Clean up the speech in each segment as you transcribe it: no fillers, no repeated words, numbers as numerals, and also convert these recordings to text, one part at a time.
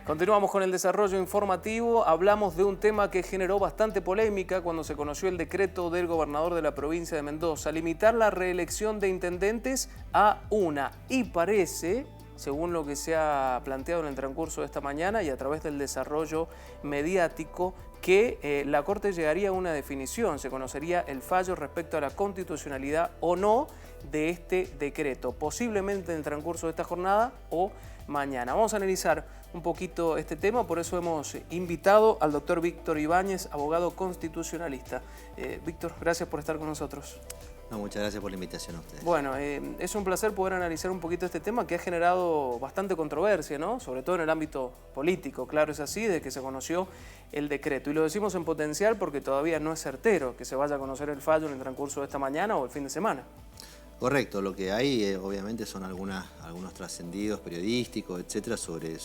Continuamos con el desarrollo informativo. Hablamos de un tema que generó bastante polémica cuando se conoció el decreto del gobernador de la provincia de Mendoza, limitar la reelección de intendentes a una. Y parece, según lo que se ha planteado en el transcurso de esta mañana y a través del desarrollo mediático, que la Corte llegaría a una definición, se conocería el fallo respecto a la constitucionalidad o no de este decreto, posiblemente en el transcurso de esta jornada o mañana. Vamos a analizar un poquito este tema, por eso hemos invitado al doctor Víctor Ibáñez, abogado constitucionalista. Víctor, gracias por estar con nosotros. No, muchas gracias por la invitación a ustedes. Bueno, es un placer poder analizar un poquito este tema que ha generado bastante controversia, ¿no? Sobre todo en el ámbito político, claro es así, desde que se conoció el decreto. Y lo decimos en potencial porque todavía no es certero que se vaya a conocer el fallo en el transcurso de esta mañana o el fin de semana. Correcto, lo que hay obviamente son algunos trascendidos periodísticos, etcétera, sobre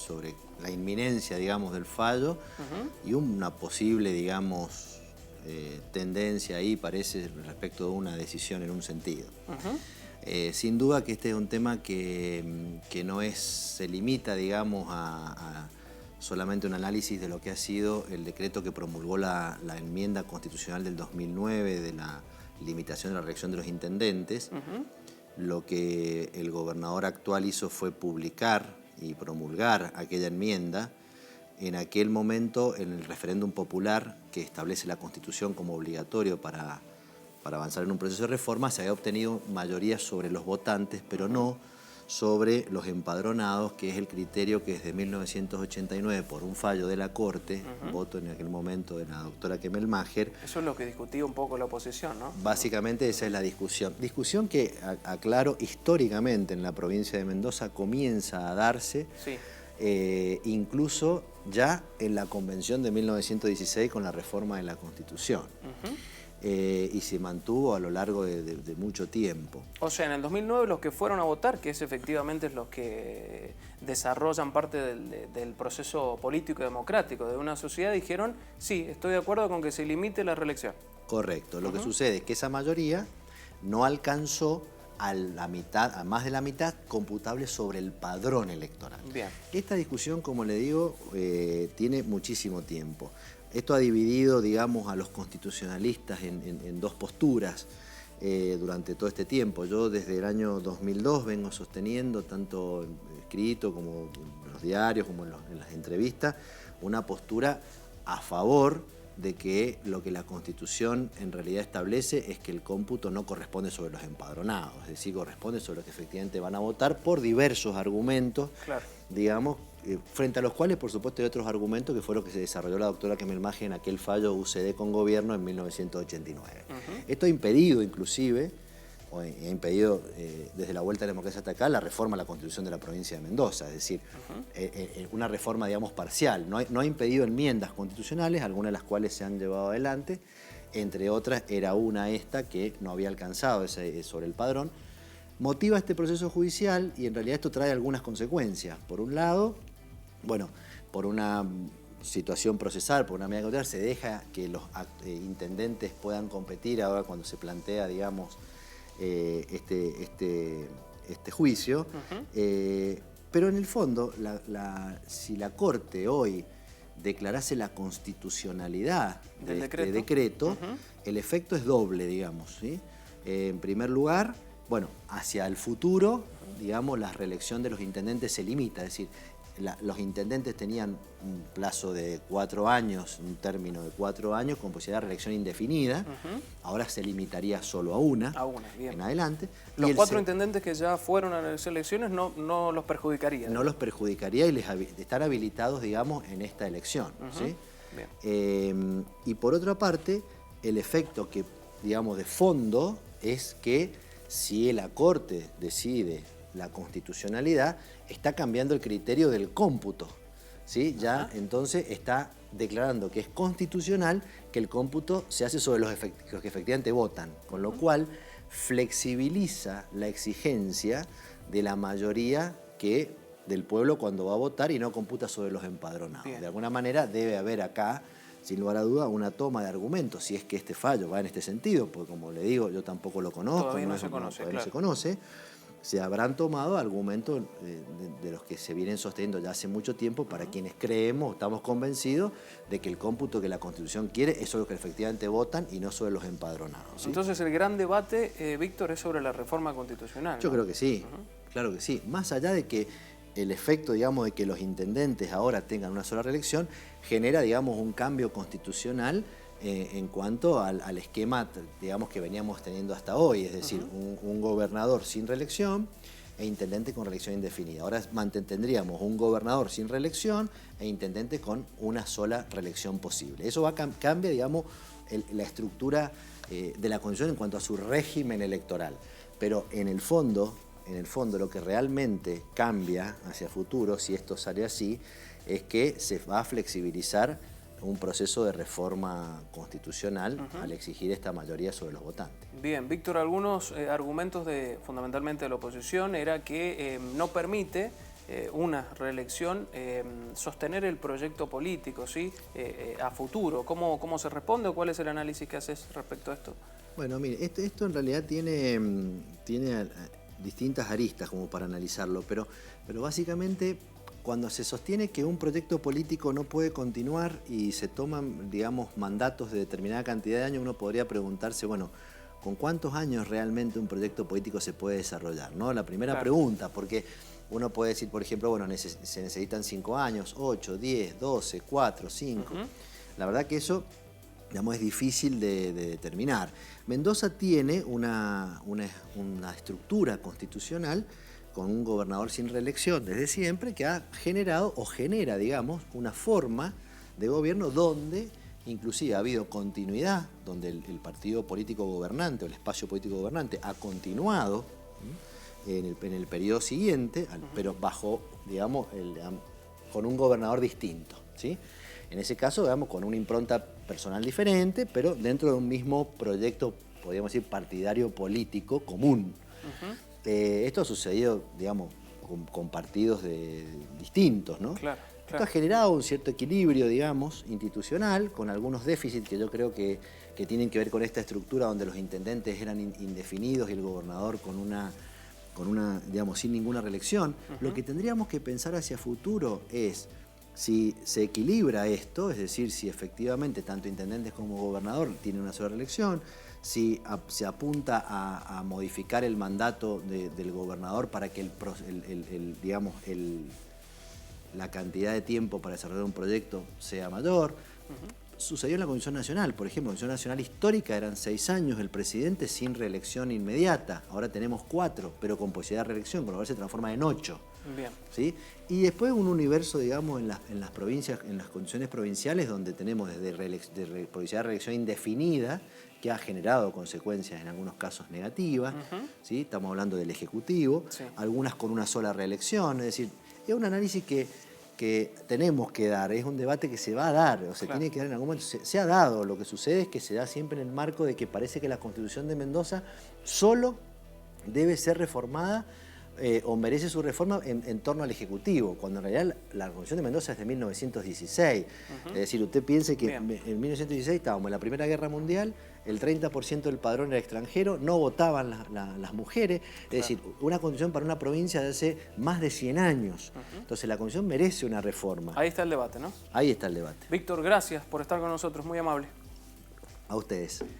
la inminencia, digamos, del fallo y una posible, digamos, tendencia ahí, parece, respecto de una decisión en un sentido. Sin duda que este es un tema que no se limita, digamos, a solamente un análisis de lo que ha sido el decreto que promulgó la enmienda constitucional del 2009 de la limitación de la reelección de los intendentes. Lo que el gobernador actual hizo fue publicar y promulgar aquella enmienda. En aquel momento, en el referéndum popular que establece la Constitución como obligatorio para avanzar en un proceso de reforma, se había obtenido mayoría sobre los votantes, pero no sobre los empadronados, que es el criterio que desde 1989, por un fallo de la Corte, voto en aquel momento de la doctora Kemmelmacher. Eso es lo que discutía un poco la oposición, ¿no? Básicamente esa es la discusión. Discusión que, aclaro, históricamente en la provincia de Mendoza comienza a darse, sí. Incluso ya en la Convención de 1916 con la reforma de la Constitución. Y se mantuvo a lo largo de mucho tiempo. O sea, en el 2009 los que fueron a votar, que es efectivamente los que desarrollan parte del proceso político y democrático de una sociedad, dijeron, sí, estoy de acuerdo con que se limite la reelección. Correcto. Lo que sucede es que esa mayoría no alcanzó a más de la mitad computable sobre el padrón electoral. Bien. Esta discusión, como le digo, tiene muchísimo tiempo. Esto ha dividido, digamos, a los constitucionalistas en dos posturas durante todo este tiempo. Yo desde el año 2002 vengo sosteniendo, tanto escrito como en los diarios, como en las entrevistas, una postura a favor de que lo que la Constitución en realidad establece es que el cómputo no corresponde sobre los empadronados, es decir, corresponde sobre los que efectivamente van a votar por diversos argumentos, claro, digamos, frente a los cuales, por supuesto, hay otros argumentos que fue lo que se desarrolló la doctora Kemmelmacher en aquel fallo UCD con gobierno en 1989. Esto ha impedido, inclusive, o ha impedido desde la vuelta de la democracia hasta acá, la reforma a la Constitución de la provincia de Mendoza, es decir, una reforma, digamos, parcial. No ha impedido enmiendas constitucionales, algunas de las cuales se han llevado adelante, entre otras era una esta que no había alcanzado sobre el padrón. Motiva este proceso judicial y en realidad esto trae algunas consecuencias. Por un lado, bueno, por una situación procesal, por una medida cautelar, se deja que los intendentes puedan competir ahora cuando se plantea, digamos, este juicio. Pero en el fondo, si la Corte hoy declarase la constitucionalidad de este decreto, el efecto es doble, digamos, ¿sí? En primer lugar, bueno, hacia el futuro, digamos, la reelección de los intendentes se limita, es decir, los intendentes tenían un plazo de 4 años, un término de 4 años con posibilidad de reelección indefinida. Ahora se limitaría solo a una bien, en adelante. Los 4 intendentes que ya fueron a las elecciones no los perjudicaría. No los perjudicaría y están habilitados, digamos, en esta elección. ¿Sí? Bien. Y por otra parte, el efecto que, digamos, de fondo es que si la Corte decide la constitucionalidad, está cambiando el criterio del cómputo, ¿sí? Ya entonces está declarando que es constitucional que el cómputo se hace sobre los que efectivamente votan, con lo cual flexibiliza la exigencia de la mayoría del pueblo cuando va a votar y no computa sobre los empadronados. Bien. De alguna manera debe haber acá, sin lugar a duda, una toma de argumentos, si es que este fallo va en este sentido, porque como le digo, yo tampoco lo conozco, todavía no se conoce, claro. No se conoce. se habrán tomado argumentos de los que se vienen sosteniendo ya hace mucho tiempo para quienes creemos, estamos convencidos de que el cómputo que la Constitución quiere es sobre los que efectivamente votan y no sobre los empadronados, ¿sí? Entonces el gran debate, Víctor, es sobre la reforma constitucional, ¿no? Yo creo que sí, claro que sí. Más allá de que el efecto, digamos, de que los intendentes ahora tengan una sola reelección, genera, digamos, un cambio constitucional en cuanto al esquema, digamos, que veníamos teniendo hasta hoy, es decir, un gobernador sin reelección e intendente con reelección indefinida. Ahora tendríamos un gobernador sin reelección e intendente con una sola reelección posible. Eso cambia, digamos, la estructura de la Constitución en cuanto a su régimen electoral. Pero en el fondo lo que realmente cambia hacia futuro, si esto sale así, es que se va a flexibilizar un proceso de reforma constitucional al exigir esta mayoría sobre los votantes. Bien, Víctor, algunos argumentos fundamentalmente de la oposición era que no permite una reelección sostener el proyecto político, ¿sí? A futuro. ¿Cómo se responde o cuál es el análisis que haces respecto a esto? Bueno, mire, esto en realidad tiene distintas aristas como para analizarlo, pero básicamente cuando se sostiene que un proyecto político no puede continuar y se toman, digamos, mandatos de determinada cantidad de años, uno podría preguntarse, bueno, ¿con cuántos años realmente un proyecto político se puede desarrollar, ¿no? La primera pregunta, porque uno puede decir, por ejemplo, bueno, se necesitan 5 años, 8, 10, 12, 4, 5. La verdad que eso, digamos, es difícil de determinar. Mendoza tiene una estructura constitucional con un gobernador sin reelección desde siempre, que ha generado o genera, digamos, una forma de gobierno donde inclusive ha habido continuidad, donde el partido político gobernante o el espacio político gobernante ha continuado en el periodo siguiente, pero bajo, digamos, con un gobernador distinto, ¿sí? En ese caso, digamos, con una impronta personal diferente, pero dentro de un mismo proyecto, podríamos decir, partidario político común. Esto ha sucedido, digamos, con partidos distintos, ¿no? Claro. Esto ha generado un cierto equilibrio, digamos, institucional, con algunos déficits que yo creo que tienen que ver con esta estructura donde los intendentes eran indefinidos y el gobernador con una, digamos, sin ninguna reelección. Lo que tendríamos que pensar hacia futuro es si se equilibra esto, es decir, si efectivamente tanto intendentes como gobernador tienen una sola reelección, si se apunta a modificar el mandato del gobernador para que la cantidad de tiempo para desarrollar un proyecto sea mayor. Sucedió en la Constitución Nacional, por ejemplo, la Constitución Nacional histórica eran 6 años el presidente sin reelección inmediata, ahora tenemos 4, pero con posibilidad de reelección, con lo cual se transforma en 8. Bien. ¿Sí? Y después un universo, digamos, en las provincias, en las condiciones provinciales, donde tenemos desde posibilidad de reelección indefinida, que ha generado consecuencias en algunos casos negativas, ¿sí? Estamos hablando del Ejecutivo, algunas con una sola reelección, es decir, es un análisis que tenemos que dar, es un debate que se va a dar, o se tiene que dar en algún momento, se ha dado. Lo que sucede es que se da siempre en el marco de que parece que la Constitución de Mendoza solo debe ser reformada o merece su reforma en torno al Ejecutivo, cuando en realidad la Constitución de Mendoza es de 1916. Es decir, usted piense que en 1916 estábamos en la Primera Guerra Mundial, el 30% del padrón era extranjero, no votaban las mujeres, es decir, una Constitución para una provincia de hace más de 100 años. Entonces la Constitución merece una reforma. Ahí está el debate, ¿no? Ahí está el debate. Víctor, gracias por estar con nosotros, muy amable. A ustedes.